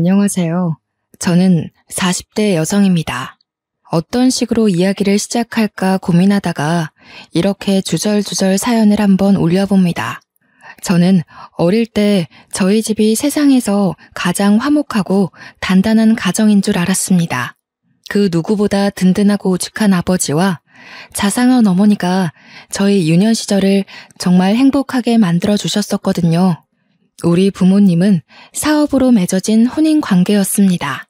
안녕하세요. 저는 40대 여성입니다. 어떤 식으로 이야기를 시작할까 고민하다가 이렇게 주절주절 사연을 한번 올려봅니다. 저는 어릴 때 저희 집이 세상에서 가장 화목하고 단단한 가정인 줄 알았습니다. 그 누구보다 든든하고 오죽한 아버지와 자상한 어머니가 저희 유년 시절을 정말 행복하게 만들어 주셨었거든요. 우리 부모님은 사업으로 맺어진 혼인 관계였습니다.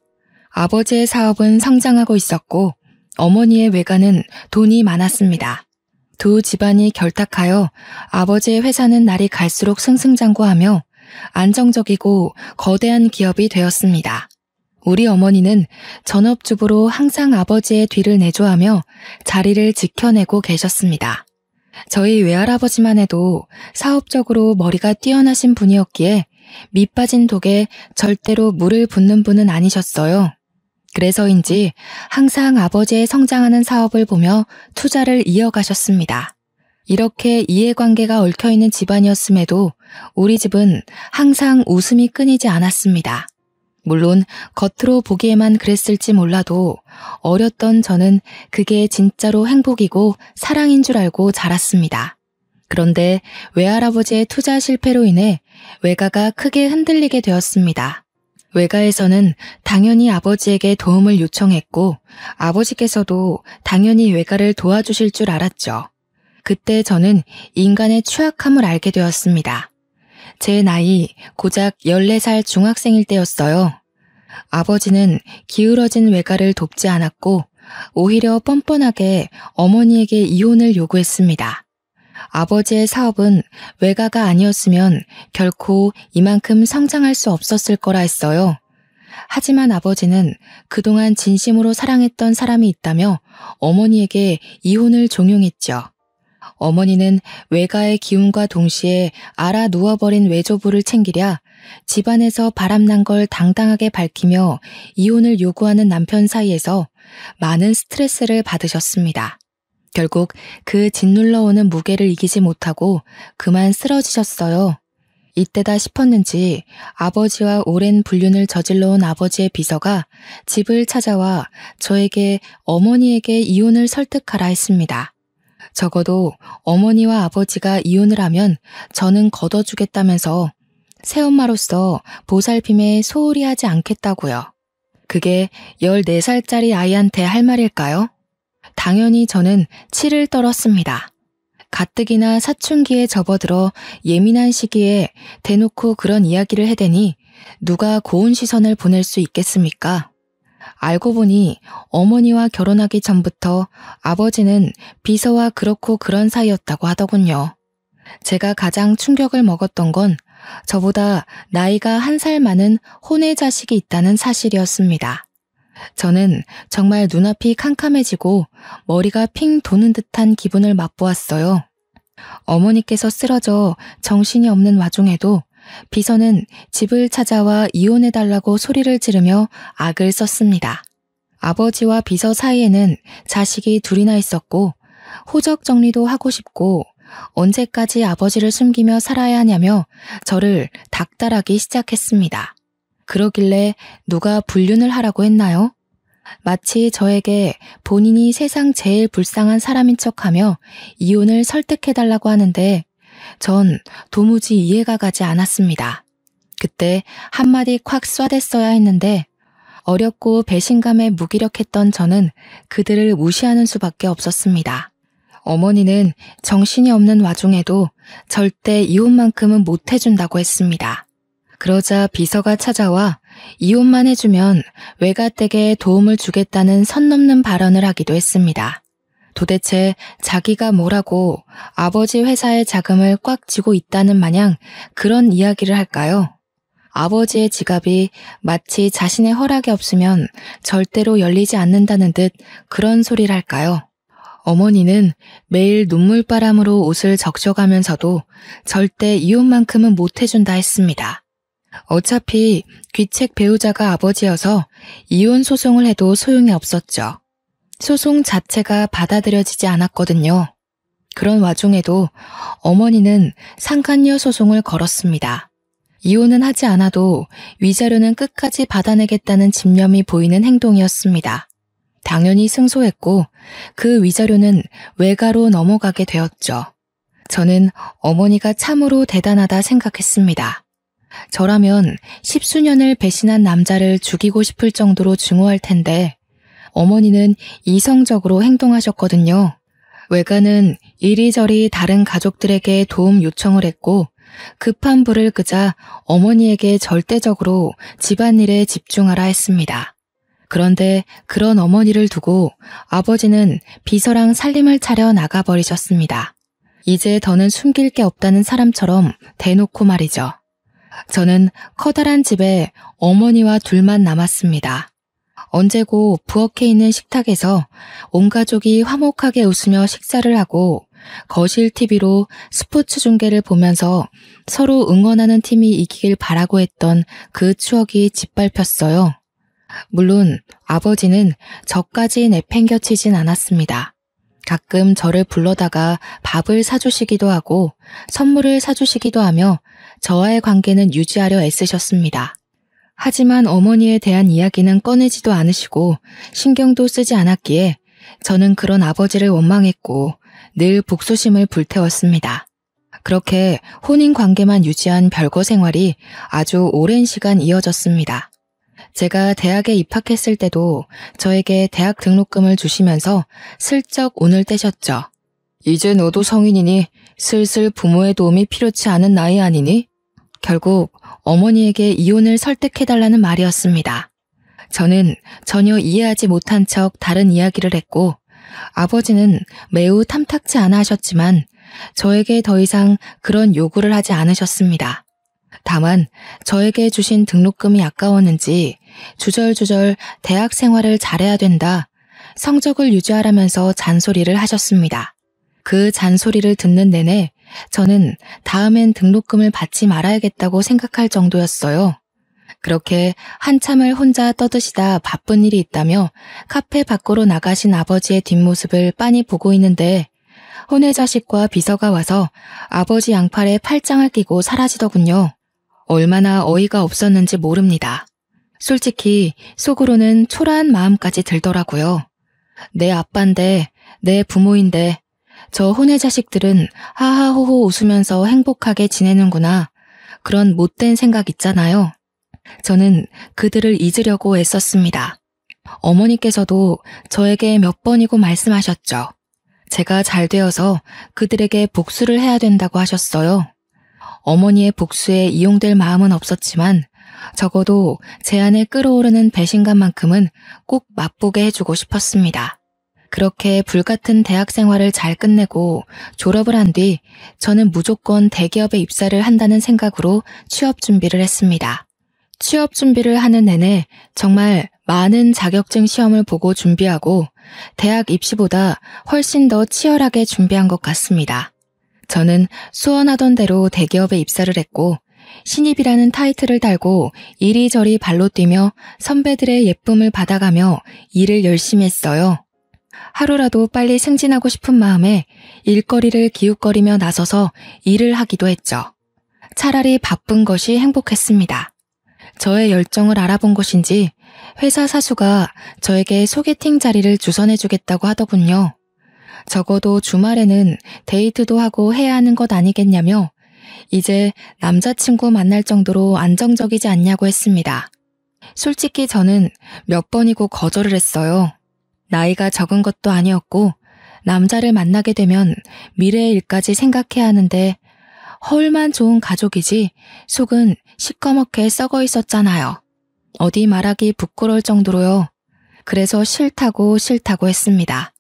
아버지의 사업은 성장하고 있었고 어머니의 외가는 돈이 많았습니다. 두 집안이 결탁하여 아버지의 회사는 날이 갈수록 승승장구하며 안정적이고 거대한 기업이 되었습니다. 우리 어머니는 전업주부로 항상 아버지의 뒤를 내조하며 자리를 지켜내고 계셨습니다. 저희 외할아버지만 해도 사업적으로 머리가 뛰어나신 분이었기에 밑 빠진 독에 절대로 물을 붓는 분은 아니셨어요. 그래서인지 항상 아버지의 성장하는 사업을 보며 투자를 이어가셨습니다. 이렇게 이해관계가 얽혀있는 집안이었음에도 우리 집은 항상 웃음이 끊이지 않았습니다. 물론 겉으로 보기에만 그랬을지 몰라도 어렸던 저는 그게 진짜로 행복이고 사랑인 줄 알고 자랐습니다. 그런데 외할아버지의 투자 실패로 인해 외가가 크게 흔들리게 되었습니다. 외가에서는 당연히 아버지에게 도움을 요청했고 아버지께서도 당연히 외가를 도와주실 줄 알았죠. 그때 저는 인간의 추악함을 알게 되었습니다. 제 나이 고작 14살 중학생일 때였어요. 아버지는 기울어진 외가를 돕지 않았고 오히려 뻔뻔하게 어머니에게 이혼을 요구했습니다. 아버지의 사업은 외가가 아니었으면 결코 이만큼 성장할 수 없었을 거라 했어요. 하지만 아버지는 그동안 진심으로 사랑했던 사람이 있다며 어머니에게 이혼을 종용했죠. 어머니는 외가의 기운과 동시에 알아 누워버린 외조부를 챙기랴 집안에서 바람난 걸 당당하게 밝히며 이혼을 요구하는 남편 사이에서 많은 스트레스를 받으셨습니다. 결국 그 짓눌러 오는 무게를 이기지 못하고 그만 쓰러지셨어요. 이때다 싶었는지 아버지와 오랜 불륜을 저질러 온 아버지의 비서가 집을 찾아와 저에게 어머니에게 이혼을 설득하라 했습니다. 적어도 어머니와 아버지가 이혼을 하면 저는 걷어주겠다면서 새엄마로서 보살핌에 소홀히 하지 않겠다고요. 그게 14살짜리 아이한테 할 말일까요? 당연히 저는 치를 떨었습니다. 가뜩이나 사춘기에 접어들어 예민한 시기에 대놓고 그런 이야기를 해대니 누가 고운 시선을 보낼 수 있겠습니까? 알고 보니 어머니와 결혼하기 전부터 아버지는 비서와 그렇고 그런 사이였다고 하더군요. 제가 가장 충격을 먹었던 건 저보다 나이가 1살 많은 혼외 자식이 있다는 사실이었습니다. 저는 정말 눈앞이 캄캄해지고 머리가 핑 도는 듯한 기분을 맛보았어요. 어머니께서 쓰러져 정신이 없는 와중에도 비서는 집을 찾아와 이혼해달라고 소리를 지르며 악을 썼습니다. 아버지와 비서 사이에는 자식이 둘이나 있었고 호적 정리도 하고 싶고 언제까지 아버지를 숨기며 살아야 하냐며 저를 닥달하기 시작했습니다. 그러길래 누가 불륜을 하라고 했나요? 마치 저에게 본인이 세상 제일 불쌍한 사람인 척하며 이혼을 설득해달라고 하는데 전 도무지 이해가 가지 않았습니다. 그때 한마디 콱 쏴댔어야 했는데 어렵고 배신감에 무기력했던 저는 그들을 무시하는 수밖에 없었습니다. 어머니는 정신이 없는 와중에도 절대 이혼만큼은 못 해준다고 했습니다. 그러자 비서가 찾아와 이혼만 해주면 외가댁에 도움을 주겠다는 선 넘는 발언을 하기도 했습니다. 도대체 자기가 뭐라고 아버지 회사의 자금을 꽉 쥐고 있다는 마냥 그런 이야기를 할까요? 아버지의 지갑이 마치 자신의 허락이 없으면 절대로 열리지 않는다는 듯 그런 소리를 할까요? 어머니는 매일 눈물바람으로 옷을 적셔가면서도 절대 이혼만큼은 못 해준다 했습니다. 어차피 귀책 배우자가 아버지여서 이혼 소송을 해도 소용이 없었죠. 소송 자체가 받아들여지지 않았거든요. 그런 와중에도 어머니는 상간녀 소송을 걸었습니다. 이혼은 하지 않아도 위자료는 끝까지 받아내겠다는 집념이 보이는 행동이었습니다. 당연히 승소했고 그 위자료는 외가로 넘어가게 되었죠. 저는 어머니가 참으로 대단하다 생각했습니다. 저라면 10수년을 배신한 남자를 죽이고 싶을 정도로 증오할 텐데 어머니는 이성적으로 행동하셨거든요. 외가는 이리저리 다른 가족들에게 도움 요청을 했고 급한 불을 끄자 어머니에게 절대적으로 집안일에 집중하라 했습니다. 그런데 그런 어머니를 두고 아버지는 비서랑 살림을 차려 나가버리셨습니다. 이제 더는 숨길 게 없다는 사람처럼 대놓고 말이죠. 저는 커다란 집에 어머니와 둘만 남았습니다. 언제고 부엌에 있는 식탁에서 온 가족이 화목하게 웃으며 식사를 하고 거실 TV로 스포츠 중계를 보면서 서로 응원하는 팀이 이기길 바라고 했던 그 추억이 짓밟혔어요. 물론 아버지는 저까지 내팽겨치진 않았습니다. 가끔 저를 불러다가 밥을 사주시기도 하고 선물을 사주시기도 하며 저와의 관계는 유지하려 애쓰셨습니다. 하지만 어머니에 대한 이야기는 꺼내지도 않으시고 신경도 쓰지 않았기에 저는 그런 아버지를 원망했고 늘 복수심을 불태웠습니다. 그렇게 혼인 관계만 유지한 별거 생활이 아주 오랜 시간 이어졌습니다. 제가 대학에 입학했을 때도 저에게 대학 등록금을 주시면서 슬쩍 운을 떼셨죠. 이제 너도 성인이니 슬슬 부모의 도움이 필요치 않은 나이 아니니? 결국 어머니에게 이혼을 설득해달라는 말이었습니다. 저는 전혀 이해하지 못한 척 다른 이야기를 했고 아버지는 매우 탐탁치 않아 하셨지만 저에게 더 이상 그런 요구를 하지 않으셨습니다. 다만 저에게 주신 등록금이 아까웠는지 주절주절 대학 생활을 잘해야 된다, 성적을 유지하라면서 잔소리를 하셨습니다. 그 잔소리를 듣는 내내 저는 다음엔 등록금을 받지 말아야겠다고 생각할 정도였어요. 그렇게 한참을 혼자 떠드시다 바쁜 일이 있다며 카페 밖으로 나가신 아버지의 뒷모습을 빤히 보고 있는데 혼외자식과 비서가 와서 아버지 양팔에 팔짱을 끼고 사라지더군요. 얼마나 어이가 없었는지 모릅니다. 솔직히 속으로는 초라한 마음까지 들더라고요. 내 아빠인데, 내 부모인데 저 혼외자식들은 하하호호 웃으면서 행복하게 지내는구나. 그런 못된 생각 있잖아요. 저는 그들을 잊으려고 애썼습니다. 어머니께서도 저에게 몇 번이고 말씀하셨죠. 제가 잘 되어서 그들에게 복수를 해야 된다고 하셨어요. 어머니의 복수에 이용될 마음은 없었지만 적어도 제 안에 끓어오르는 배신감만큼은 꼭 맛보게 해주고 싶었습니다. 그렇게 불같은 대학 생활을 잘 끝내고 졸업을 한 뒤 저는 무조건 대기업에 입사를 한다는 생각으로 취업 준비를 했습니다. 취업 준비를 하는 내내 정말 많은 자격증 시험을 보고 준비하고 대학 입시보다 훨씬 더 치열하게 준비한 것 같습니다. 저는 소원하던 대로 대기업에 입사를 했고 신입이라는 타이틀을 달고 이리저리 발로 뛰며 선배들의 예쁨을 받아가며 일을 열심히 했어요. 하루라도 빨리 승진하고 싶은 마음에 일거리를 기웃거리며 나서서 일을 하기도 했죠. 차라리 바쁜 것이 행복했습니다. 저의 열정을 알아본 것인지 회사 사수가 저에게 소개팅 자리를 주선해주겠다고 하더군요. 적어도 주말에는 데이트도 하고 해야 하는 것 아니겠냐며 이제 남자친구 만날 정도로 안정적이지 않냐고 했습니다. 솔직히 저는 몇 번이고 거절을 했어요. 나이가 적은 것도 아니었고 남자를 만나게 되면 미래의 일까지 생각해야 하는데 허울만 좋은 가족이지 속은 시꺼멓게 썩어 있었잖아요. 어디 말하기 부끄러울 정도로요. 그래서 싫다고 했습니다.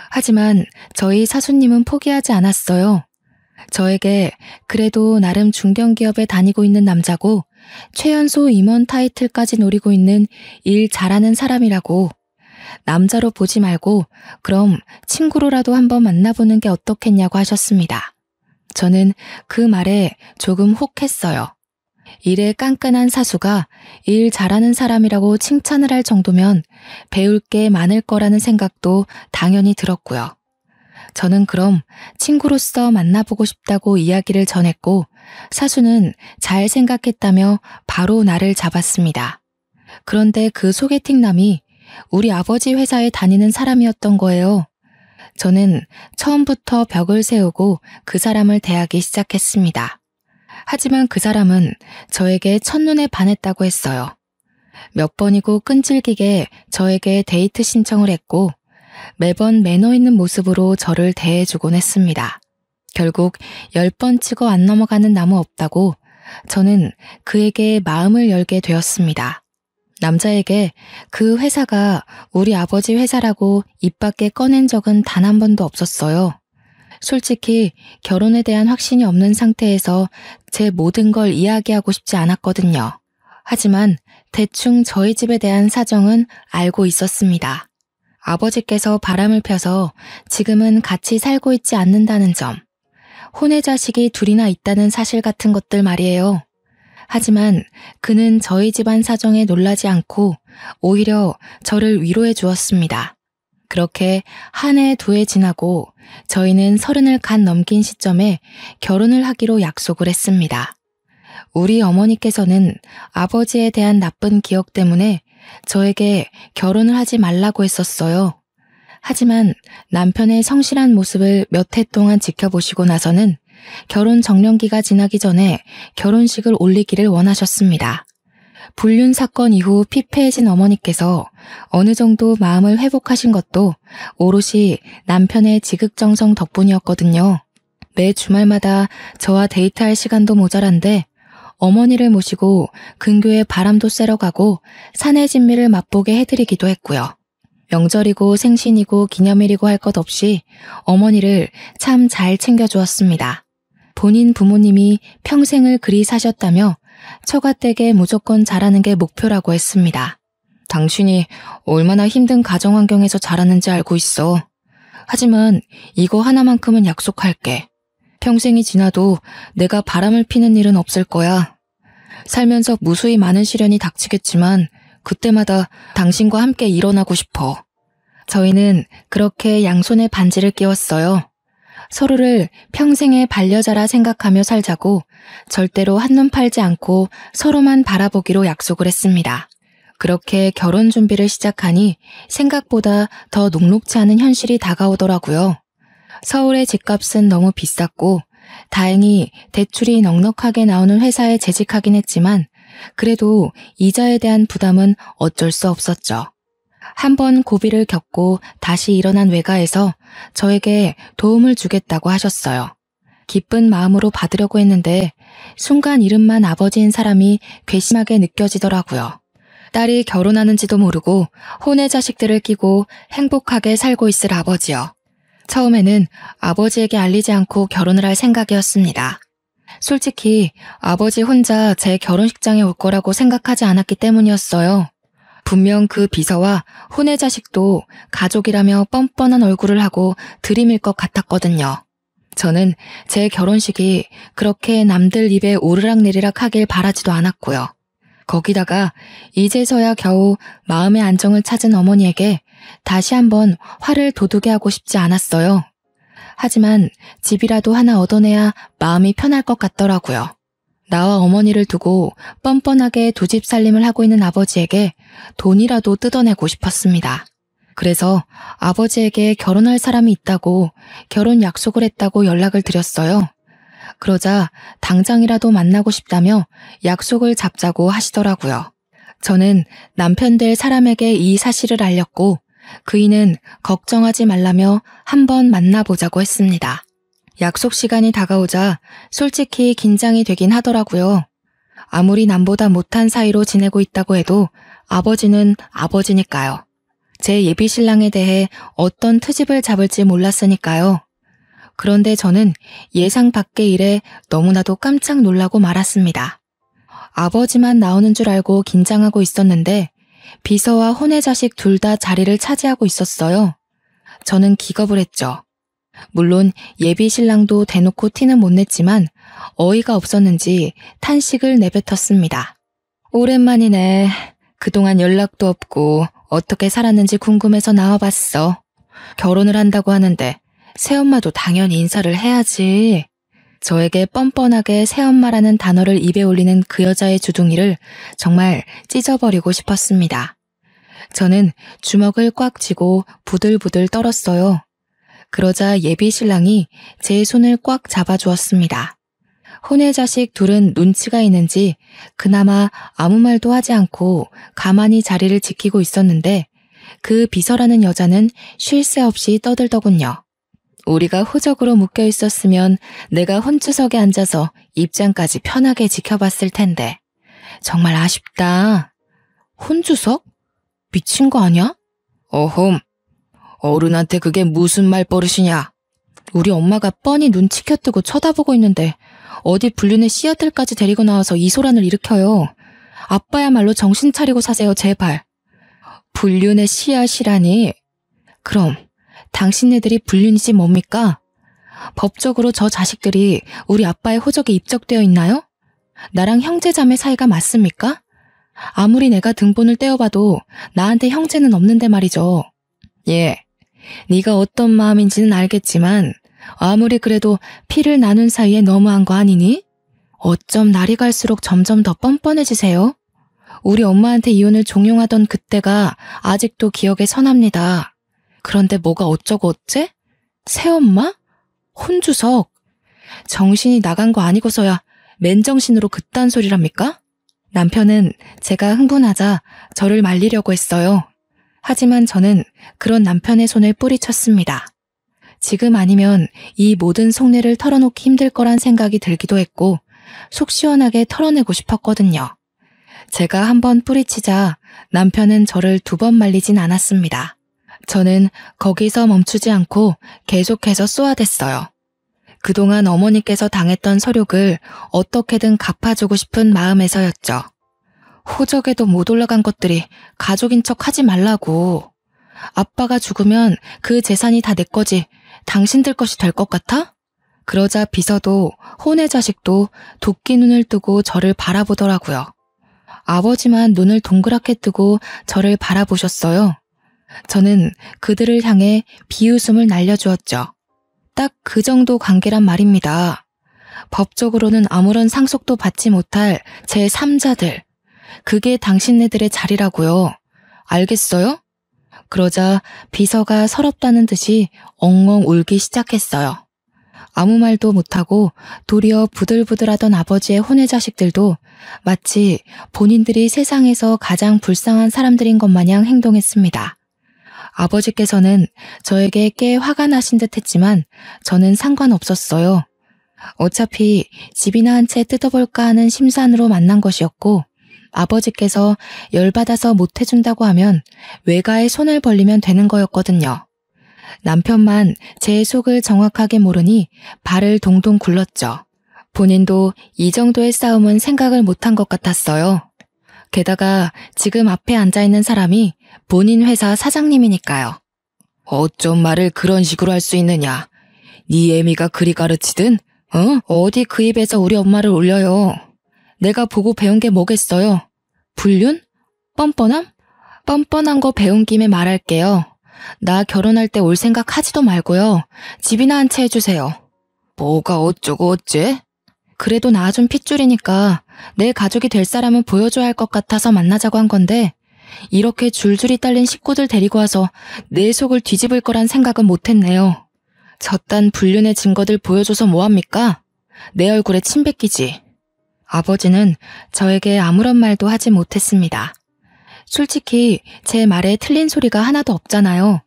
하지만 저희 사수님은 포기하지 않았어요. 저에게 그래도 나름 중견기업에 다니고 있는 남자고 최연소 임원 타이틀까지 노리고 있는 일 잘하는 사람이라고 남자로 보지 말고 그럼 친구로라도 한번 만나보는 게 어떻겠냐고 하셨습니다. 저는 그 말에 조금 혹했어요. 일에 깐깐한 사수가 일 잘하는 사람이라고 칭찬을 할 정도면 배울 게 많을 거라는 생각도 당연히 들었고요. 저는 그럼 친구로서 만나보고 싶다고 이야기를 전했고 사수는 잘 생각했다며 바로 나를 잡았습니다. 그런데 그 소개팅남이 우리 아버지 회사에 다니는 사람이었던 거예요. 저는 처음부터 벽을 세우고 그 사람을 대하기 시작했습니다. 하지만 그 사람은 저에게 첫눈에 반했다고 했어요. 몇 번이고 끈질기게 저에게 데이트 신청을 했고 매번 매너 있는 모습으로 저를 대해주곤 했습니다. 결국 10번 치고 안 넘어가는 나무 없다고 저는 그에게 마음을 열게 되었습니다. 남자에게 그 회사가 우리 아버지 회사라고 입 밖에 꺼낸 적은 단 한 번도 없었어요. 솔직히 결혼에 대한 확신이 없는 상태에서 제 모든 걸 이야기하고 싶지 않았거든요. 하지만 대충 저희 집에 대한 사정은 알고 있었습니다. 아버지께서 바람을 펴서 지금은 같이 살고 있지 않는다는 점, 혼외 자식이 둘이나 있다는 사실 같은 것들 말이에요. 하지만 그는 저희 집안 사정에 놀라지 않고 오히려 저를 위로해 주었습니다. 그렇게 한 해, 두 해 지나고 저희는 30을 갓 넘긴 시점에 결혼을 하기로 약속을 했습니다. 우리 어머니께서는 아버지에 대한 나쁜 기억 때문에 저에게 결혼을 하지 말라고 했었어요. 하지만 남편의 성실한 모습을 몇 해 동안 지켜보시고 나서는 결혼 정년기가 지나기 전에 결혼식을 올리기를 원하셨습니다. 불륜 사건 이후 피폐해진 어머니께서 어느 정도 마음을 회복하신 것도 오롯이 남편의 지극정성 덕분이었거든요. 매 주말마다 저와 데이트할 시간도 모자란데 어머니를 모시고 근교에 바람도 쐬러 가고 산의 진미를 맛보게 해드리기도 했고요. 명절이고 생신이고 기념일이고 할 것 없이 어머니를 참 잘 챙겨주었습니다. 본인 부모님이 평생을 그리 사셨다며 처가댁에 무조건 자라는 게 목표라고 했습니다. 당신이 얼마나 힘든 가정 환경에서 자랐는지 알고 있어. 하지만 이거 하나만큼은 약속할게. 평생이 지나도 내가 바람을 피는 일은 없을 거야. 살면서 무수히 많은 시련이 닥치겠지만 그때마다 당신과 함께 일어나고 싶어. 저희는 그렇게 양손에 반지를 끼웠어요. 서로를 평생의 반려자라 생각하며 살자고 절대로 한눈 팔지 않고 서로만 바라보기로 약속을 했습니다. 그렇게 결혼 준비를 시작하니 생각보다 더 녹록치 않은 현실이 다가오더라고요. 서울의 집값은 너무 비쌌고 다행히 대출이 넉넉하게 나오는 회사에 재직하긴 했지만 그래도 이자에 대한 부담은 어쩔 수 없었죠. 한번 고비를 겪고 다시 일어난 외가에서 저에게 도움을 주겠다고 하셨어요. 기쁜 마음으로 받으려고 했는데 순간 이름만 아버지인 사람이 괘씸하게 느껴지더라고요. 딸이 결혼하는지도 모르고 혼외 자식들을 끼고 행복하게 살고 있을 아버지요. 처음에는 아버지에게 알리지 않고 결혼을 할 생각이었습니다. 솔직히 아버지 혼자 제 결혼식장에 올 거라고 생각하지 않았기 때문이었어요. 분명 그 비서와 혼외 자식도 가족이라며 뻔뻔한 얼굴을 하고 들이밀 것 같았거든요. 저는 제 결혼식이 그렇게 남들 입에 오르락내리락 하길 바라지도 않았고요. 거기다가 이제서야 겨우 마음의 안정을 찾은 어머니에게 다시 한번 화를 돋우게 하고 싶지 않았어요. 하지만 집이라도 하나 얻어내야 마음이 편할 것 같더라고요. 나와 어머니를 두고 뻔뻔하게 두 집 살림을 하고 있는 아버지에게 돈이라도 뜯어내고 싶었습니다. 그래서 아버지에게 결혼할 사람이 있다고 결혼 약속을 했다고 연락을 드렸어요. 그러자 당장이라도 만나고 싶다며 약속을 잡자고 하시더라고요. 저는 남편 될 사람에게 이 사실을 알렸고 그이는 걱정하지 말라며 한번 만나보자고 했습니다. 약속 시간이 다가오자 솔직히 긴장이 되긴 하더라고요. 아무리 남보다 못한 사이로 지내고 있다고 해도 아버지는 아버지니까요. 제 예비 신랑에 대해 어떤 트집을 잡을지 몰랐으니까요. 그런데 저는 예상 밖의 일에 너무나도 깜짝 놀라고 말았습니다. 아버지만 나오는 줄 알고 긴장하고 있었는데 비서와 혼외 자식 둘 다 자리를 차지하고 있었어요. 저는 기겁을 했죠. 물론 예비 신랑도 대놓고 티는 못 냈지만 어이가 없었는지 탄식을 내뱉었습니다. 오랜만이네. 그동안 연락도 없고 어떻게 살았는지 궁금해서 나와봤어. 결혼을 한다고 하는데 새엄마도 당연히 인사를 해야지. 저에게 뻔뻔하게 새엄마라는 단어를 입에 올리는 그 여자의 주둥이를 정말 찢어버리고 싶었습니다. 저는 주먹을 꽉 쥐고 부들부들 떨었어요. 그러자 예비 신랑이 제 손을 꽉 잡아주었습니다. 혼의 자식 둘은 눈치가 있는지 그나마 아무 말도 하지 않고 가만히 자리를 지키고 있었는데 그 비서라는 여자는 쉴 새 없이 떠들더군요. 우리가 호적으로 묶여 있었으면 내가 혼주석에 앉아서 입장까지 편하게 지켜봤을 텐데. 정말 아쉽다. 혼주석? 미친 거 아니야? 어흠. 어른한테 그게 무슨 말버릇이냐. 우리 엄마가 뻔히 눈 치켜뜨고 쳐다보고 있는데 어디 불륜의 씨앗들까지 데리고 나와서 이 소란을 일으켜요. 아빠야말로 정신 차리고 사세요, 제발. 불륜의 씨앗이라니. 그럼 당신네들이 불륜이지 뭡니까? 법적으로 저 자식들이 우리 아빠의 호적에 입적되어 있나요? 나랑 형제자매 사이가 맞습니까? 아무리 내가 등본을 떼어봐도 나한테 형제는 없는데 말이죠. 예, 네가 어떤 마음인지는 알겠지만 아무리 그래도 피를 나눈 사이에 너무한 거 아니니? 어쩜 날이 갈수록 점점 더 뻔뻔해지세요? 우리 엄마한테 이혼을 종용하던 그때가 아직도 기억에 선합니다. 그런데 뭐가 어쩌고 어째? 새엄마? 혼주석? 정신이 나간 거 아니고서야 맨정신으로 그딴 소리랍니까? 남편은 제가 흥분하자 저를 말리려고 했어요. 하지만 저는 그런 남편의 손을 뿌리쳤습니다. 지금 아니면 이 모든 속내를 털어놓기 힘들 거란 생각이 들기도 했고 속 시원하게 털어내고 싶었거든요. 제가 한번 뿌리치자 남편은 저를 2번 말리진 않았습니다. 저는 거기서 멈추지 않고 계속해서 쏘아댔어요. 그동안 어머니께서 당했던 서욕을 어떻게든 갚아주고 싶은 마음에서였죠. 호적에도 못 올라간 것들이 가족인 척 하지 말라고. 아빠가 죽으면 그 재산이 다 내 거지 당신들 것이 될 것 같아? 그러자 비서도 혼의 자식도 도끼 눈을 뜨고 저를 바라보더라고요. 아버지만 눈을 동그랗게 뜨고 저를 바라보셨어요. 저는 그들을 향해 비웃음을 날려주었죠. 딱 그 정도 관계란 말입니다. 법적으로는 아무런 상속도 받지 못할 제3자들. 그게 당신네들의 자리라고요. 알겠어요? 그러자 비서가 서럽다는 듯이 엉엉 울기 시작했어요. 아무 말도 못하고 도리어 부들부들하던 아버지의 혼의 자식들도 마치 본인들이 세상에서 가장 불쌍한 사람들인 것 마냥 행동했습니다. 아버지께서는 저에게 꽤 화가 나신 듯 했지만 저는 상관없었어요. 어차피 집이나 한 채 뜯어볼까 하는 심산으로 만난 것이었고 아버지께서 열받아서 못해준다고 하면 외가에 손을 벌리면 되는 거였거든요. 남편만 제 속을 정확하게 모르니 발을 동동 굴렀죠. 본인도 이 정도의 싸움은 생각을 못한 것 같았어요. 게다가 지금 앞에 앉아있는 사람이 본인 회사 사장님이니까요. 어쩜 말을 그런 식으로 할 수 있느냐. 네 애미가 그리 가르치든 어디 그 입에서 우리 엄마를 올려요. 내가 보고 배운 게 뭐겠어요. 불륜? 뻔뻔함? 뻔뻔한 거 배운 김에 말할게요. 나 결혼할 때 올 생각 하지도 말고요. 집이나 한 채 해주세요. 뭐가 어쩌고 어째? 그래도 나 좀 핏줄이니까 내 가족이 될 사람은 보여줘야 할 것 같아서 만나자고 한 건데 이렇게 줄줄이 딸린 식구들 데리고 와서 내 속을 뒤집을 거란 생각은 못했네요. 저딴 불륜의 증거들 보여줘서 뭐합니까? 내 얼굴에 침 뱉기지. 아버지는 저에게 아무런 말도 하지 못했습니다. 솔직히 제 말에 틀린 소리가 하나도 없잖아요.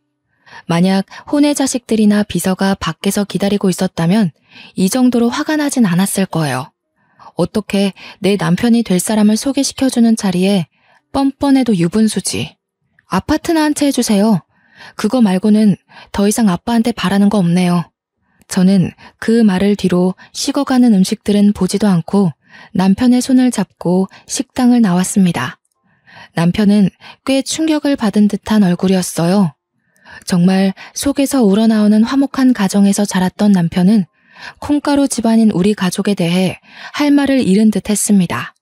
만약 혼의 자식들이나 비서가 밖에서 기다리고 있었다면 이 정도로 화가 나진 않았을 거예요. 어떻게 내 남편이 될 사람을 소개시켜주는 자리에 뻔뻔해도 유분수지. 아파트나 한 채 해주세요. 그거 말고는 더 이상 아빠한테 바라는 거 없네요. 저는 그 말을 뒤로 식어가는 음식들은 보지도 않고 남편의 손을 잡고 식당을 나왔습니다. 남편은 꽤 충격을 받은 듯한 얼굴이었어요. 정말 속에서 우러나오는 화목한 가정에서 자랐던 남편은 콩가루 집안인 우리 가족에 대해 할 말을 잃은 듯 했습니다.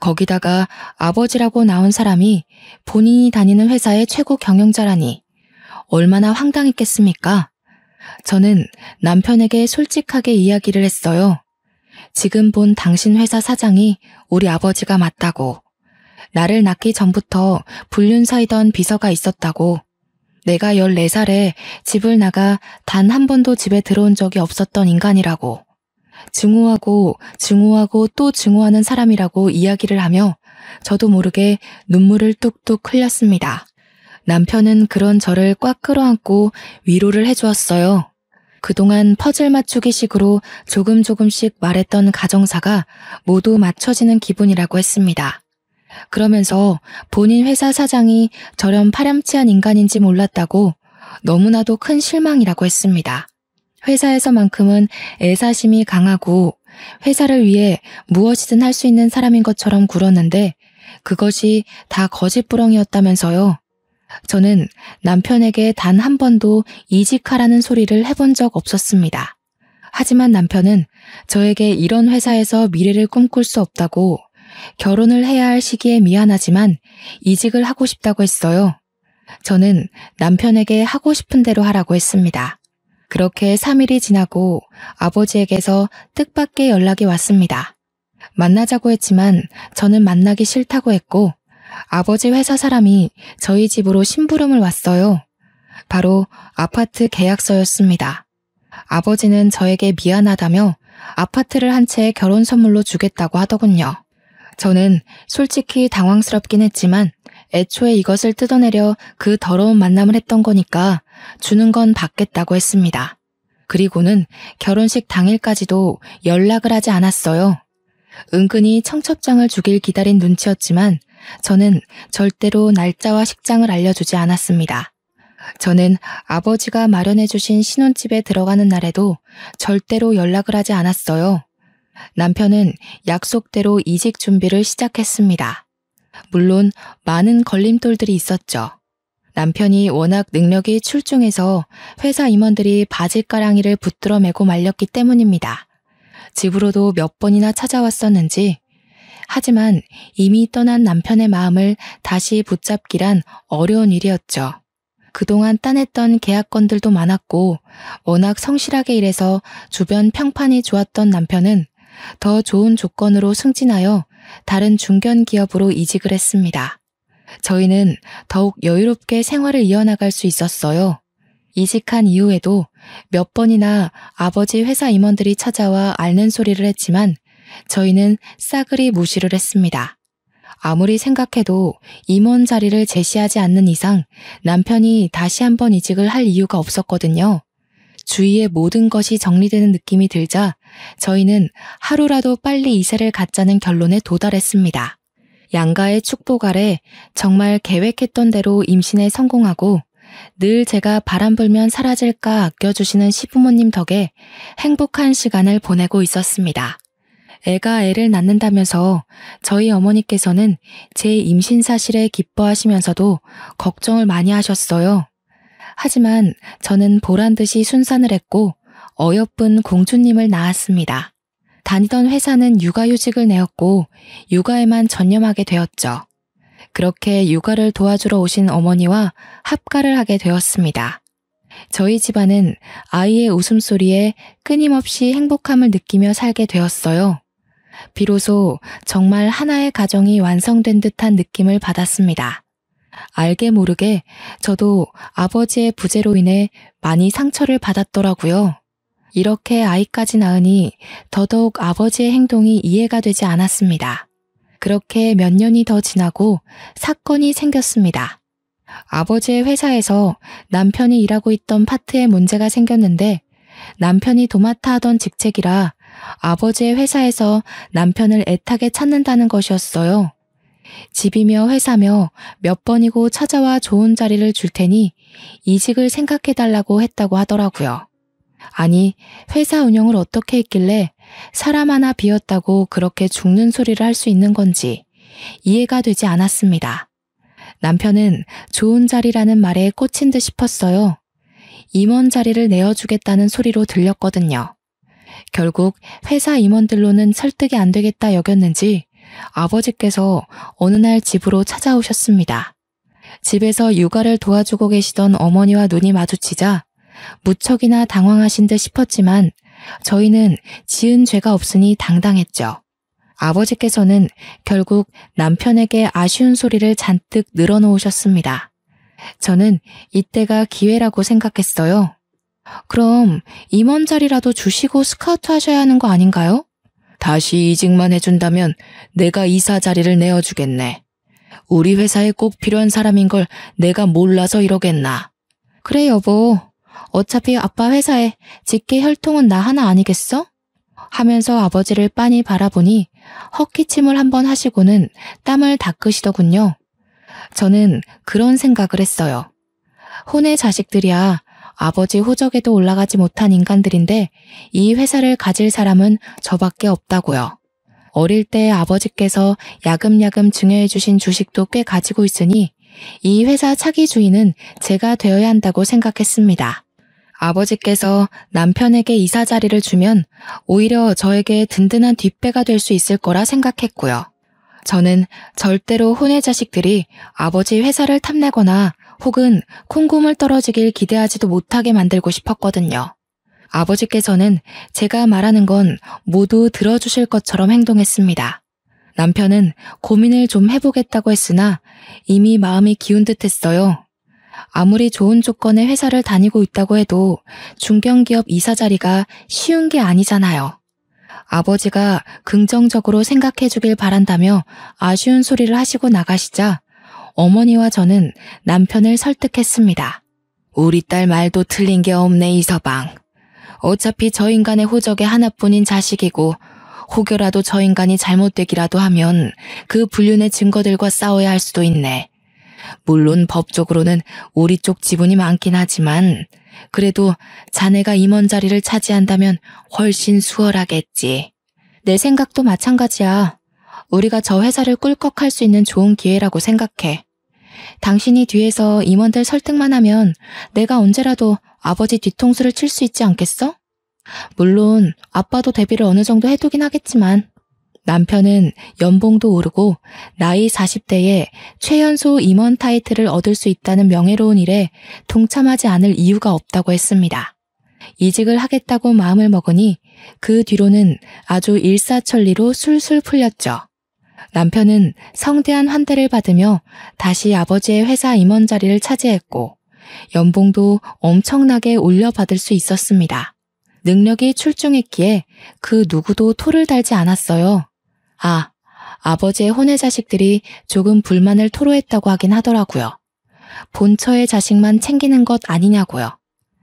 거기다가 아버지라고 나온 사람이 본인이 다니는 회사의 최고 경영자라니 얼마나 황당했겠습니까? 저는 남편에게 솔직하게 이야기를 했어요. 지금 본 당신 회사 사장이 우리 아버지가 맞다고. 나를 낳기 전부터 불륜사이던 비서가 있었다고. 내가 14살에 집을 나가 단 한 번도 집에 들어온 적이 없었던 인간이라고. 증오하고 또 증오하는 사람이라고 이야기를 하며 저도 모르게 눈물을 뚝뚝 흘렸습니다. 남편은 그런 저를 꽉 끌어안고 위로를 해주었어요. 그동안 퍼즐 맞추기식으로 조금씩 말했던 가정사가 모두 맞춰지는 기분이라고 했습니다. 그러면서 본인 회사 사장이 저런 파렴치한 인간인지 몰랐다고 너무나도 큰 실망이라고 했습니다. 회사에서만큼은 애사심이 강하고 회사를 위해 무엇이든 할 수 있는 사람인 것처럼 굴었는데 그것이 다 거짓부렁이었다면서요. 저는 남편에게 단 한 번도 이직하라는 소리를 해본 적 없었습니다. 하지만 남편은 저에게 이런 회사에서 미래를 꿈꿀 수 없다고 결혼을 해야 할 시기에 미안하지만 이직을 하고 싶다고 했어요. 저는 남편에게 하고 싶은 대로 하라고 했습니다. 그렇게 3일이 지나고 아버지에게서 뜻밖의 연락이 왔습니다. 만나자고 했지만 저는 만나기 싫다고 했고 아버지 회사 사람이 저희 집으로 심부름을 왔어요. 바로 아파트 계약서였습니다. 아버지는 저에게 미안하다며 아파트를 한 채 결혼 선물로 주겠다고 하더군요. 저는 솔직히 당황스럽긴 했지만 애초에 이것을 뜯어내려 그 더러운 만남을 했던 거니까 주는 건 받겠다고 했습니다. 그리고는 결혼식 당일까지도 연락을 하지 않았어요. 은근히 청첩장을 주길 기다린 눈치였지만 저는 절대로 날짜와 식장을 알려주지 않았습니다. 저는 아버지가 마련해 주신 신혼집에 들어가는 날에도 절대로 연락을 하지 않았어요. 남편은 약속대로 이직 준비를 시작했습니다. 물론 많은 걸림돌들이 있었죠. 남편이 워낙 능력이 출중해서 회사 임원들이 바짓가랑이를 붙들어 매고 말렸기 때문입니다. 집으로도 몇 번이나 찾아왔었는지. 하지만 이미 떠난 남편의 마음을 다시 붙잡기란 어려운 일이었죠. 그동안 따냈던 계약건들도 많았고 워낙 성실하게 일해서 주변 평판이 좋았던 남편은 더 좋은 조건으로 승진하여 다른 중견 기업으로 이직을 했습니다. 저희는 더욱 여유롭게 생활을 이어나갈 수 있었어요. 이직한 이후에도 몇 번이나 아버지 회사 임원들이 찾아와 앓는 소리를 했지만 저희는 싸그리 무시를 했습니다. 아무리 생각해도 임원 자리를 제시하지 않는 이상 남편이 다시 한번 이직을 할 이유가 없었거든요. 주위의 모든 것이 정리되는 느낌이 들자 저희는 하루라도 빨리 이세를 갖자는 결론에 도달했습니다. 양가의 축복 아래 정말 계획했던 대로 임신에 성공하고 늘 제가 바람 불면 사라질까 아껴주시는 시부모님 덕에 행복한 시간을 보내고 있었습니다. 애가 애를 낳는다면서 저희 어머니께서는 제 임신 사실에 기뻐하시면서도 걱정을 많이 하셨어요. 하지만 저는 보란듯이 순산을 했고 어여쁜 공주님을 낳았습니다. 다니던 회사는 육아휴직을 내었고 육아에만 전념하게 되었죠. 그렇게 육아를 도와주러 오신 어머니와 합가를 하게 되었습니다. 저희 집안은 아이의 웃음소리에 끊임없이 행복함을 느끼며 살게 되었어요. 비로소 정말 하나의 가정이 완성된 듯한 느낌을 받았습니다. 알게 모르게 저도 아버지의 부재로 인해 많이 상처를 받았더라고요. 이렇게 아이까지 낳으니 더더욱 아버지의 행동이 이해가 되지 않았습니다. 그렇게 몇 년이 더 지나고 사건이 생겼습니다. 아버지의 회사에서 남편이 일하고 있던 파트에 문제가 생겼는데 남편이 도맡아 하던 직책이라 아버지의 회사에서 남편을 애타게 찾는다는 것이었어요. 집이며 회사며 몇 번이고 찾아와 좋은 자리를 줄 테니 이직을 생각해달라고 했다고 하더라고요. 아니, 회사 운영을 어떻게 했길래 사람 하나 비웠다고 그렇게 죽는 소리를 할 수 있는 건지 이해가 되지 않았습니다. 남편은 좋은 자리라는 말에 꽂힌 듯 싶었어요. 임원 자리를 내어주겠다는 소리로 들렸거든요. 결국 회사 임원들로는 설득이 안 되겠다 여겼는지 아버지께서 어느 날 집으로 찾아오셨습니다. 집에서 육아를 도와주고 계시던 어머니와 눈이 마주치자 무척이나 당황하신 듯 싶었지만 저희는 지은 죄가 없으니 당당했죠. 아버지께서는 결국 남편에게 아쉬운 소리를 잔뜩 늘어놓으셨습니다. 저는 이때가 기회라고 생각했어요. 그럼 임원 자리라도 주시고 스카우트 하셔야 하는 거 아닌가요? 다시 이직만 해준다면 내가 이사 자리를 내어주겠네. 우리 회사에 꼭 필요한 사람인 걸 내가 몰라서 이러겠나. 그래 여보, 어차피 아빠 회사에 직계 혈통은 나 하나 아니겠어? 하면서 아버지를 빤히 바라보니 헛기침을 한번 하시고는 땀을 닦으시더군요. 저는 그런 생각을 했어요. 혼의 자식들이야 아버지 호적에도 올라가지 못한 인간들인데 이 회사를 가질 사람은 저밖에 없다고요. 어릴 때 아버지께서 야금야금 증여해 주신 주식도 꽤 가지고 있으니 이 회사 차기 주인은 제가 되어야 한다고 생각했습니다. 아버지께서 남편에게 이사 자리를 주면 오히려 저에게 든든한 뒷배가 될 수 있을 거라 생각했고요. 저는 절대로 혼의 자식들이 아버지 회사를 탐내거나 혹은 콩고물 떨어지길 기대하지도 못하게 만들고 싶었거든요. 아버지께서는 제가 말하는 건 모두 들어주실 것처럼 행동했습니다. 남편은 고민을 좀 해보겠다고 했으나 이미 마음이 기운 듯했어요. 아무리 좋은 조건의 회사를 다니고 있다고 해도 중견기업 이사 자리가 쉬운 게 아니잖아요. 아버지가 긍정적으로 생각해 주길 바란다며 아쉬운 소리를 하시고 나가시자 어머니와 저는 남편을 설득했습니다. 우리 딸 말도 틀린 게 없네 이서방. 어차피 저 인간의 호적에 하나뿐인 자식이고 혹여라도 저 인간이 잘못되기라도 하면 그 불륜의 증거들과 싸워야 할 수도 있네. 물론 법적으로는 우리 쪽 지분이 많긴 하지만 그래도 자네가 임원 자리를 차지한다면 훨씬 수월하겠지. 내 생각도 마찬가지야. 우리가 저 회사를 꿀꺽할 수 있는 좋은 기회라고 생각해. 당신이 뒤에서 임원들 설득만 하면 내가 언제라도 아버지 뒤통수를 칠 수 있지 않겠어? 물론 아빠도 대비를 어느 정도 해두긴 하겠지만 남편은 연봉도 오르고 나이 40대에 최연소 임원 타이틀을 얻을 수 있다는 명예로운 일에 동참하지 않을 이유가 없다고 했습니다. 이직을 하겠다고 마음을 먹으니 그 뒤로는 아주 일사천리로 술술 풀렸죠. 남편은 성대한 환대를 받으며 다시 아버지의 회사 임원 자리를 차지했고 연봉도 엄청나게 올려받을 수 있었습니다. 능력이 출중했기에 그 누구도 토를 달지 않았어요. 아버지의 혼의 자식들이 조금 불만을 토로했다고 하긴 하더라고요. 본처의 자식만 챙기는 것 아니냐고요.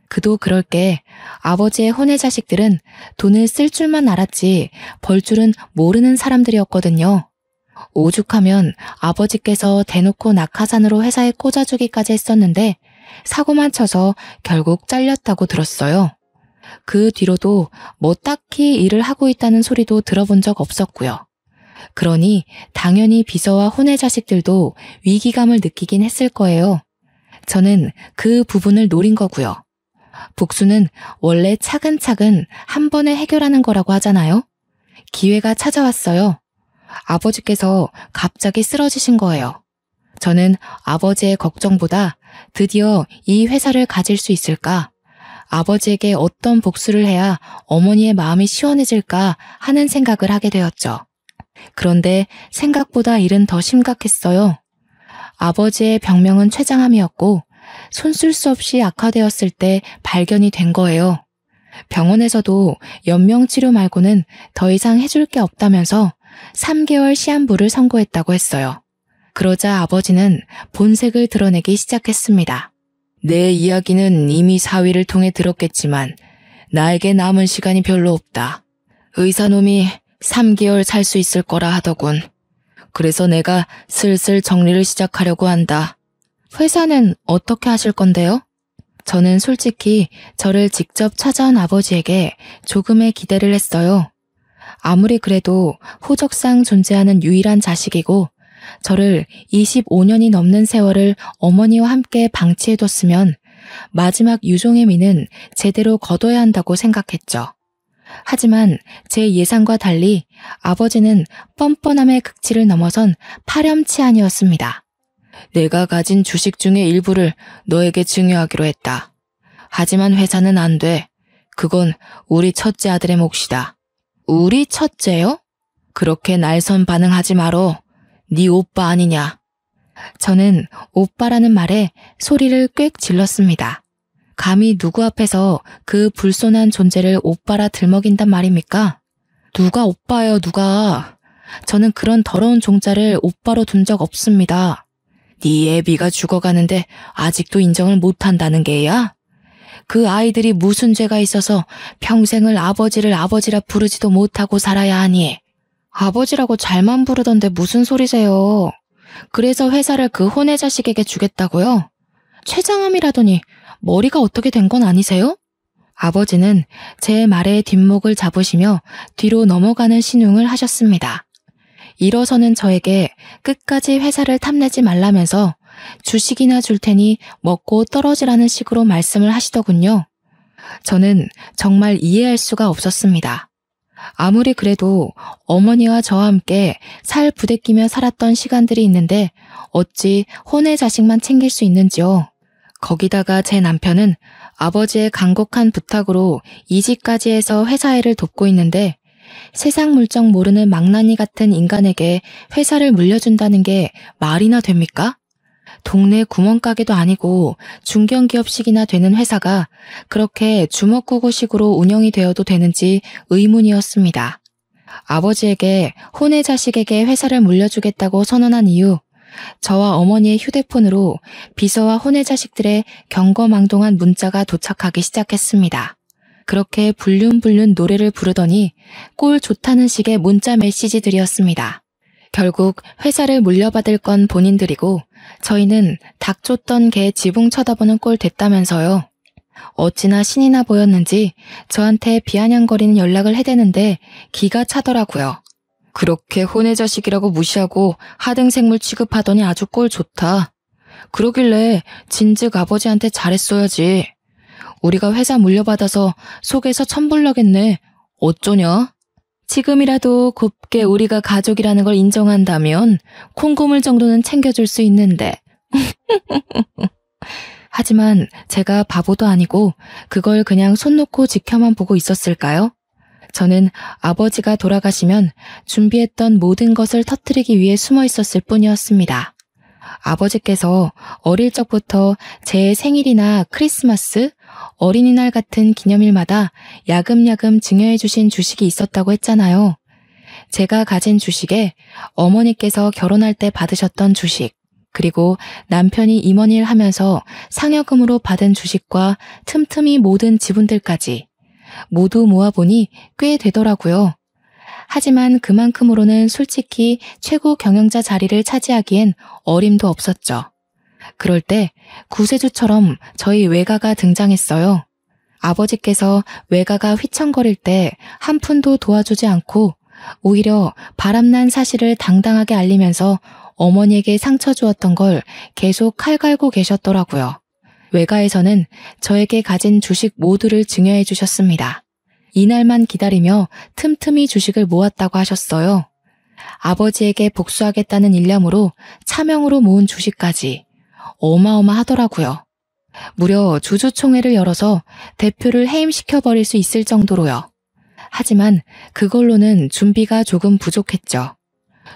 그도 그럴 게 아버지의 혼의 자식들은 돈을 쓸 줄만 알았지 벌 줄은 모르는 사람들이었거든요. 오죽하면 아버지께서 대놓고 낙하산으로 회사에 꽂아주기까지 했었는데 사고만 쳐서 결국 잘렸다고 들었어요. 그 뒤로도 뭐 딱히 일을 하고 있다는 소리도 들어본 적 없었고요. 그러니 당연히 비서와 혼의 자식들도 위기감을 느끼긴 했을 거예요. 저는 그 부분을 노린 거고요. 복수는 원래 차근차근 한 번에 해결하는 거라고 하잖아요. 기회가 찾아왔어요. 아버지께서 갑자기 쓰러지신 거예요. 저는 아버지의 걱정보다 드디어 이 회사를 가질 수 있을까? 아버지에게 어떤 복수를 해야 어머니의 마음이 시원해질까 하는 생각을 하게 되었죠. 그런데 생각보다 일은 더 심각했어요. 아버지의 병명은 췌장암이었고 손 쓸 수 없이 악화되었을 때 발견이 된 거예요. 병원에서도 연명치료 말고는 더 이상 해줄 게 없다면서 3개월 시한부를 선고했다고 했어요. 그러자 아버지는 본색을 드러내기 시작했습니다. 내 이야기는 이미 사위를 통해 들었겠지만 나에게 남은 시간이 별로 없다. 의사놈이 3개월 살 수 있을 거라 하더군. 그래서 내가 슬슬 정리를 시작하려고 한다. 회사는 어떻게 하실 건데요? 저는 솔직히 저를 직접 찾아온 아버지에게 조금의 기대를 했어요. 아무리 그래도 호적상 존재하는 유일한 자식이고 저를 25년이 넘는 세월을 어머니와 함께 방치해뒀으면 마지막 유종의 미는 제대로 거둬야 한다고 생각했죠. 하지만 제 예상과 달리 아버지는 뻔뻔함의 극치를 넘어선 파렴치한이었습니다. 내가 가진 주식 중의 일부를 너에게 증여하기로 했다. 하지만 회사는 안 돼. 그건 우리 첫째 아들의 몫이다. 우리 첫째요? 그렇게 날선 반응하지 말어. 네 오빠 아니냐. 저는 오빠라는 말에 소리를 꽥 질렀습니다. 감히 누구 앞에서 그 불손한 존재를 오빠라 들먹인단 말입니까? 누가 오빠예요, 누가. 저는 그런 더러운 종자를 오빠로 둔 적 없습니다. 네 애비가 죽어가는데 아직도 인정을 못한다는 게야? 그 아이들이 무슨 죄가 있어서 평생을 아버지를 아버지라 부르지도 못하고 살아야 하니? 아버지라고 잘만 부르던데 무슨 소리세요? 그래서 회사를 그 혼의 자식에게 주겠다고요? 최장암이라더니 머리가 어떻게 된 건 아니세요? 아버지는 제 말에 뒷목을 잡으시며 뒤로 넘어가는 신용을 하셨습니다. 일어서는 저에게 끝까지 회사를 탐내지 말라면서 주식이나 줄 테니 먹고 떨어지라는 식으로 말씀을 하시더군요. 저는 정말 이해할 수가 없었습니다. 아무리 그래도 어머니와 저와 함께 살 부대끼며 살았던 시간들이 있는데 어찌 혼의 자식만 챙길 수 있는지요. 거기다가 제 남편은 아버지의 간곡한 부탁으로 이직까지 해서 회사 일을 돕고 있는데 세상 물정 모르는 망나니 같은 인간에게 회사를 물려준다는 게 말이나 됩니까? 동네 구멍가게도 아니고 중견기업식이나 되는 회사가 그렇게 주먹구구식으로 운영이 되어도 되는지 의문이었습니다. 아버지에게 혼의 자식에게 회사를 물려주겠다고 선언한 이후 저와 어머니의 휴대폰으로 비서와 혼의 자식들의 경거망동한 문자가 도착하기 시작했습니다. 그렇게 불륜불륜 노래를 부르더니 꼴 좋다는 식의 문자 메시지들이었습니다. 결국 회사를 물려받을 건 본인들이고 저희는 닥쳤던 개 지붕 쳐다보는 꼴 됐다면서요. 어찌나 신이 나 보였는지 저한테 비아냥거리는 연락을 해대는데 기가 차더라고요. 그렇게 혼의 자식이라고 무시하고 하등생물 취급하더니 아주 꼴 좋다. 그러길래 진즉 아버지한테 잘했어야지. 우리가 회사 물려받아서 속에서 천불나겠네. 어쩌냐? 지금이라도 곱게 우리가 가족이라는 걸 인정한다면 콩고물 정도는 챙겨줄 수 있는데. 하지만 제가 바보도 아니고 그걸 그냥 손 놓고 지켜만 보고 있었을까요? 저는 아버지가 돌아가시면 준비했던 모든 것을 터뜨리기 위해 숨어 있었을 뿐이었습니다. 아버지께서 어릴 적부터 제 생일이나 크리스마스, 어린이날 같은 기념일마다 야금야금 증여해 주신 주식이 있었다고 했잖아요. 제가 가진 주식에 어머니께서 결혼할 때 받으셨던 주식, 그리고 남편이 임원일 하면서 상여금으로 받은 주식과 틈틈이 모든 지분들까지 모두 모아보니 꽤 되더라고요. 하지만 그만큼으로는 솔직히 최고 경영자 자리를 차지하기엔 어림도 없었죠. 그럴 때 구세주처럼 저희 외가가 등장했어요. 아버지께서 외가가 휘청거릴 때 한 푼도 도와주지 않고 오히려 바람난 사실을 당당하게 알리면서 어머니에게 상처 주었던 걸 계속 칼 갈고 계셨더라고요. 외가에서는 저에게 가진 주식 모두를 증여해 주셨습니다. 이날만 기다리며 틈틈이 주식을 모았다고 하셨어요. 아버지에게 복수하겠다는 일념으로 차명으로 모은 주식까지 어마어마하더라고요. 무려 주주총회를 열어서 대표를 해임시켜버릴 수 있을 정도로요. 하지만 그걸로는 준비가 조금 부족했죠.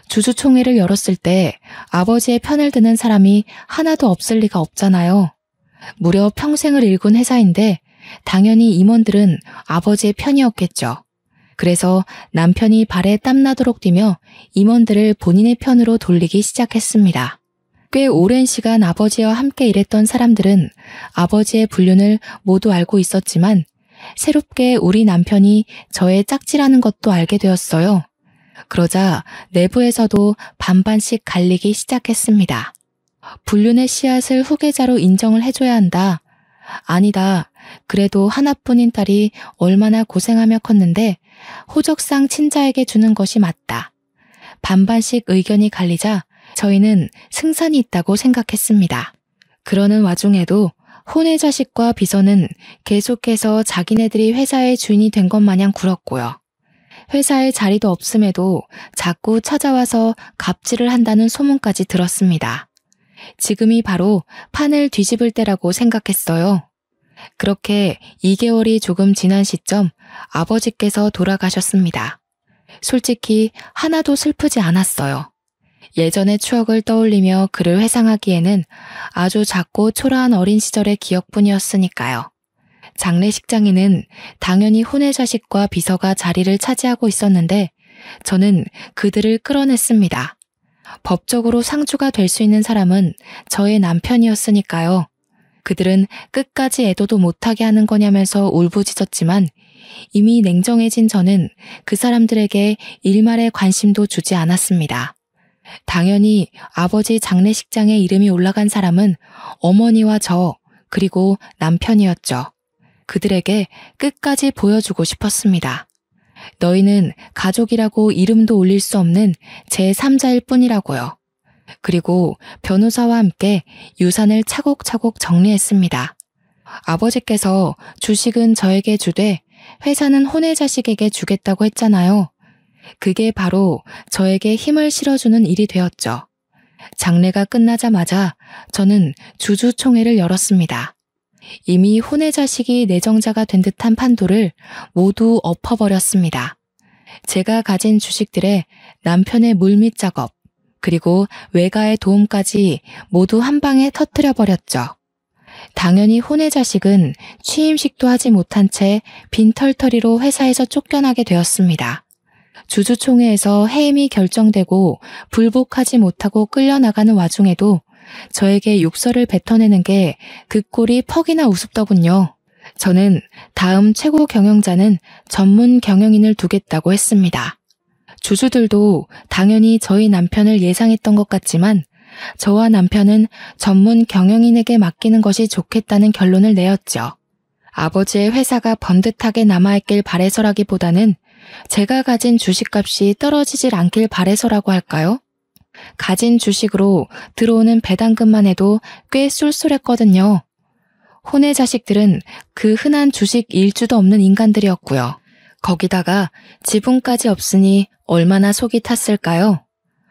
주주총회를 열었을 때 아버지의 편을 드는 사람이 하나도 없을 리가 없잖아요. 무려 평생을 일군 회사인데 당연히 임원들은 아버지의 편이었겠죠. 그래서 남편이 발에 땀나도록 뛰며 임원들을 본인의 편으로 돌리기 시작했습니다. 꽤 오랜 시간 아버지와 함께 일했던 사람들은 아버지의 불륜을 모두 알고 있었지만 새롭게 우리 남편이 저의 짝지라는 것도 알게 되었어요. 그러자 내부에서도 반반씩 갈리기 시작했습니다. 불륜의 씨앗을 후계자로 인정을 해줘야 한다. 아니다. 그래도 하나뿐인 딸이 얼마나 고생하며 컸는데 호적상 친자에게 주는 것이 맞다. 반반씩 의견이 갈리자 저희는 승산이 있다고 생각했습니다. 그러는 와중에도 혼의 자식과 비서는 계속해서 자기네들이 회사의 주인이 된 것 마냥 굴었고요. 회사에 자리도 없음에도 자꾸 찾아와서 갑질을 한다는 소문까지 들었습니다. 지금이 바로 판을 뒤집을 때라고 생각했어요. 그렇게 2개월이 조금 지난 시점 아버지께서 돌아가셨습니다. 솔직히 하나도 슬프지 않았어요. 예전의 추억을 떠올리며 그를 회상하기에는 아주 작고 초라한 어린 시절의 기억뿐이었으니까요. 장례식장에는 당연히 혼외 자식과 비서가 자리를 차지하고 있었는데 저는 그들을 끌어냈습니다. 법적으로 상주가 될 수 있는 사람은 저의 남편이었으니까요. 그들은 끝까지 애도도 못하게 하는 거냐면서 울부짖었지만 이미 냉정해진 저는 그 사람들에게 일말의 관심도 주지 않았습니다. 당연히 아버지 장례식장에 이름이 올라간 사람은 어머니와 저, 그리고 남편이었죠. 그들에게 끝까지 보여주고 싶었습니다. 너희는 가족이라고 이름도 올릴 수 없는 제3자일 뿐이라고요. 그리고 변호사와 함께 유산을 차곡차곡 정리했습니다. 아버지께서 주식은 저에게 주되 회사는 혼외 자식에게 주겠다고 했잖아요. 그게 바로 저에게 힘을 실어주는 일이 되었죠. 장례가 끝나자마자 저는 주주총회를 열었습니다. 이미 혼외 자식이 내정자가 된 듯한 판도를 모두 엎어버렸습니다. 제가 가진 주식들의 남편의 물밑 작업, 그리고 외가의 도움까지 모두 한 방에 터뜨려버렸죠. 당연히 혼외 자식은 취임식도 하지 못한 채 빈털터리로 회사에서 쫓겨나게 되었습니다. 주주총회에서 해임이 결정되고 불복하지 못하고 끌려나가는 와중에도 저에게 욕설을 뱉어내는 게 그 꼴이 퍽이나 우습더군요. 저는 다음 최고 경영자는 전문 경영인을 두겠다고 했습니다. 주주들도 당연히 저희 남편을 예상했던 것 같지만 저와 남편은 전문 경영인에게 맡기는 것이 좋겠다는 결론을 내었죠. 아버지의 회사가 번듯하게 남아있길 바래서라기보다는 제가 가진 주식값이 떨어지질 않길 바래서라고 할까요? 가진 주식으로 들어오는 배당금만 해도 꽤 쏠쏠했거든요. 혼외 자식들은 그 흔한 주식 일주도 없는 인간들이었고요. 거기다가 지분까지 없으니 얼마나 속이 탔을까요?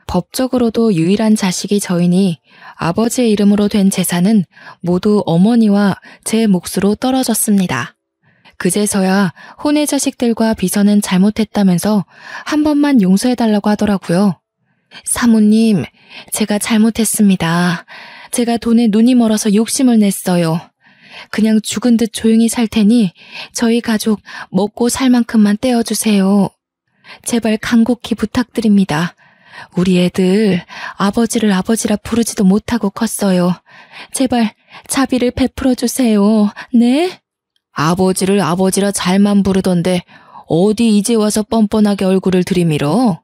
법적으로도 유일한 자식이 저이니 아버지의 이름으로 된 재산은 모두 어머니와 제 몫으로 떨어졌습니다. 그제서야 혼외 자식들과 비서는 잘못했다면서 한 번만 용서해달라고 하더라고요. 사모님, 제가 잘못했습니다. 제가 돈에 눈이 멀어서 욕심을 냈어요. 그냥 죽은 듯 조용히 살 테니 저희 가족 먹고 살 만큼만 떼어주세요. 제발 간곡히 부탁드립니다. 우리 애들 아버지를 아버지라 부르지도 못하고 컸어요. 제발 자비를 베풀어 주세요. 네? 아버지를 아버지라 잘만 부르던데 어디 이제 와서 뻔뻔하게 얼굴을 들이밀어?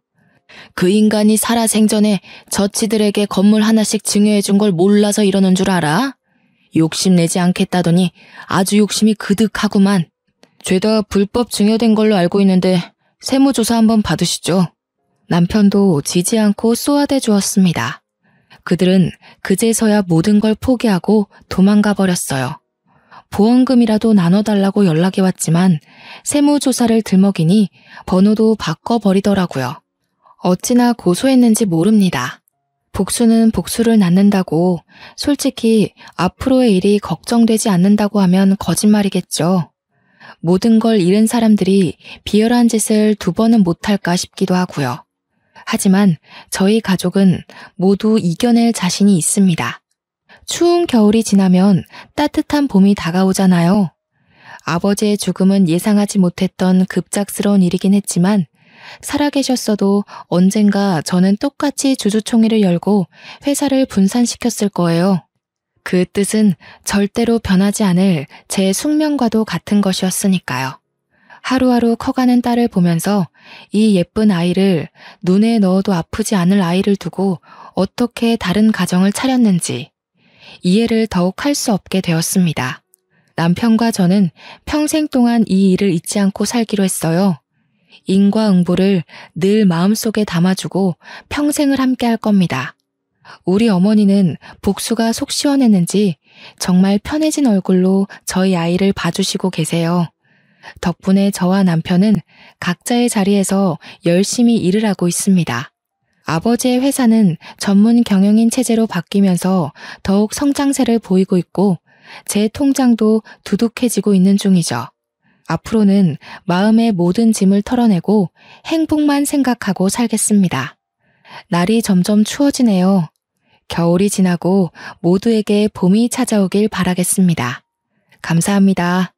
그 인간이 살아생전에 저치들에게 건물 하나씩 증여해준 걸 몰라서 이러는 줄 알아? 욕심내지 않겠다더니 아주 욕심이 그득하구만. 죄다 불법 증여된 걸로 알고 있는데 세무조사 한번 받으시죠. 남편도 지지 않고 쏘아대 주었습니다. 그들은 그제서야 모든 걸 포기하고 도망가 버렸어요. 보험금이라도 나눠달라고 연락이 왔지만 세무조사를 들먹이니 번호도 바꿔버리더라고요. 어찌나 고소했는지 모릅니다. 복수는 복수를 낳는다고 솔직히 앞으로의 일이 걱정되지 않는다고 하면 거짓말이겠죠. 모든 걸 잃은 사람들이 비열한 짓을 두 번은 못할까 싶기도 하고요. 하지만 저희 가족은 모두 이겨낼 자신이 있습니다. 추운 겨울이 지나면 따뜻한 봄이 다가오잖아요. 아버지의 죽음은 예상하지 못했던 급작스러운 일이긴 했지만 살아계셨어도 언젠가 저는 똑같이 주주총회를 열고 회사를 분산시켰을 거예요. 그 뜻은 절대로 변하지 않을 제 숙명과도 같은 것이었으니까요. 하루하루 커가는 딸을 보면서 이 예쁜 아이를 눈에 넣어도 아프지 않을 아이를 두고 어떻게 다른 가정을 차렸는지 이해를 더욱 할 수 없게 되었습니다. 남편과 저는 평생 동안 이 일을 잊지 않고 살기로 했어요. 인과응보를 늘 마음속에 담아주고 평생을 함께 할 겁니다. 우리 어머니는 복수가 속 시원했는지 정말 편해진 얼굴로 저희 아이를 봐주시고 계세요. 덕분에 저와 남편은 각자의 자리에서 열심히 일을 하고 있습니다. 아버지의 회사는 전문 경영인 체제로 바뀌면서 더욱 성장세를 보이고 있고 제 통장도 두둑해지고 있는 중이죠. 앞으로는 마음의 모든 짐을 털어내고 행복만 생각하고 살겠습니다. 날이 점점 추워지네요. 겨울이 지나고 모두에게 봄이 찾아오길 바라겠습니다. 감사합니다.